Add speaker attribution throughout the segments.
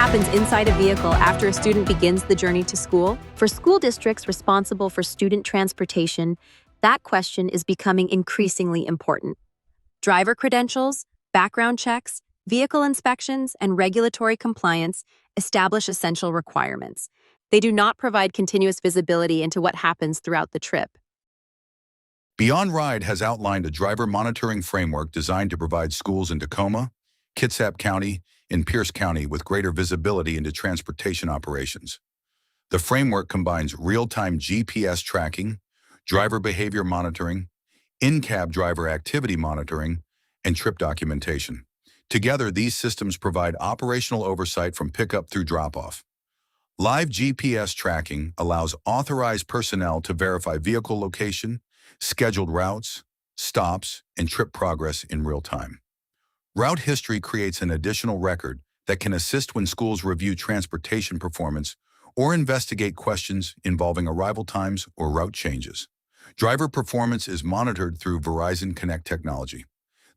Speaker 1: happens inside a vehicle after a student begins the journey to school? For school districts responsible for student transportation, that question is becoming increasingly important. Driver credentials, background checks, vehicle inspections, and regulatory compliance establish essential requirements. They do not provide continuous visibility into what happens throughout the trip.
Speaker 2: Beyond Ride has outlined a driver monitoring framework designed to provide schools in Tacoma, Kitsap County, and Pierce County with greater visibility into transportation operations. The framework combines real-time GPS tracking, driver behavior monitoring, in-cab driver activity monitoring, and trip documentation. Together, these systems provide operational oversight from pickup through drop-off. Live GPS tracking allows authorized personnel to verify vehicle location, scheduled routes, stops, and trip progress in real time. Route history creates an additional record that can assist when schools review transportation performance or investigate questions involving arrival times or route changes. Driver performance is monitored through Verizon Connect technology.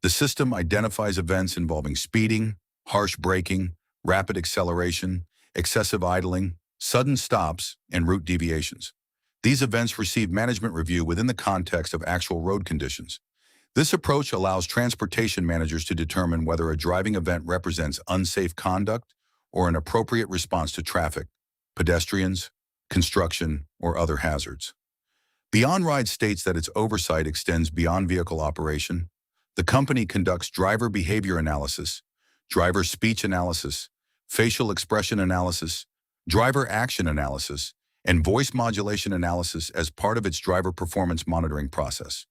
Speaker 2: The system identifies events involving speeding, harsh braking, rapid acceleration, excessive idling, sudden stops, and route deviations. These events receive management review within the context of actual road conditions. This approach allows transportation managers to determine whether a driving event represents unsafe conduct or an appropriate response to traffic, pedestrians, construction, or other hazards. Beyond Ride states that its oversight extends beyond vehicle operation. The company conducts driver behavior analysis, driver speech analysis, facial expression analysis, driver action analysis, and voice modulation analysis as part of its driver performance monitoring process.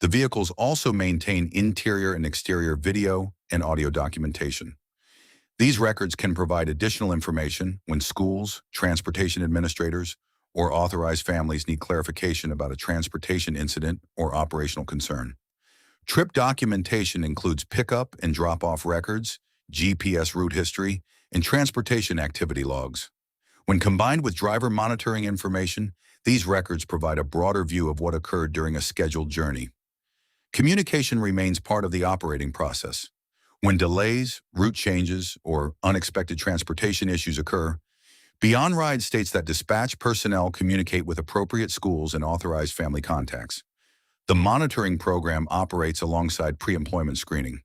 Speaker 2: The vehicles also maintain interior and exterior video and audio documentation. These records can provide additional information when schools, transportation administrators, or authorized families need clarification about a transportation incident or operational concern. Trip documentation includes pickup and drop-off records, GPS route history, and transportation activity logs. When combined with driver monitoring information, these records provide a broader view of what occurred during a scheduled journey. Communication remains part of the operating process. When delays, route changes, or unexpected transportation issues occur, Beyond Ride states that dispatch personnel communicate with appropriate schools and authorized family contacts. The monitoring program operates alongside pre-employment screening.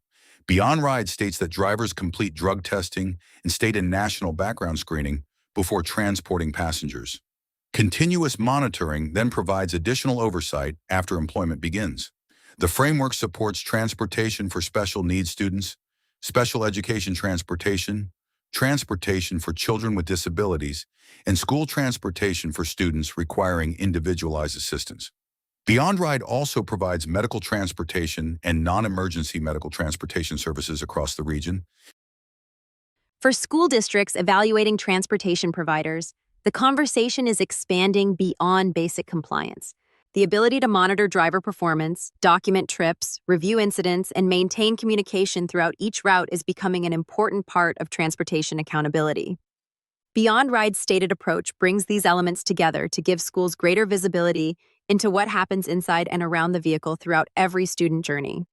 Speaker 2: Beyond Ride states that drivers complete drug testing and state and national background screening before transporting passengers. Continuous monitoring then provides additional oversight after employment begins. The framework supports transportation for special needs students, special education transportation, transportation for children with disabilities, and school transportation for students requiring individualized assistance. Beyond Ride also provides medical transportation and non-emergency medical transportation services across the region.
Speaker 1: For school districts evaluating transportation providers, the conversation is expanding beyond basic compliance. The ability to monitor driver performance, document trips, review incidents, and maintain communication throughout each route is becoming an important part of transportation accountability. Beyond Ride's stated approach brings these elements together to give schools greater visibility into what happens inside and around the vehicle throughout every student journey.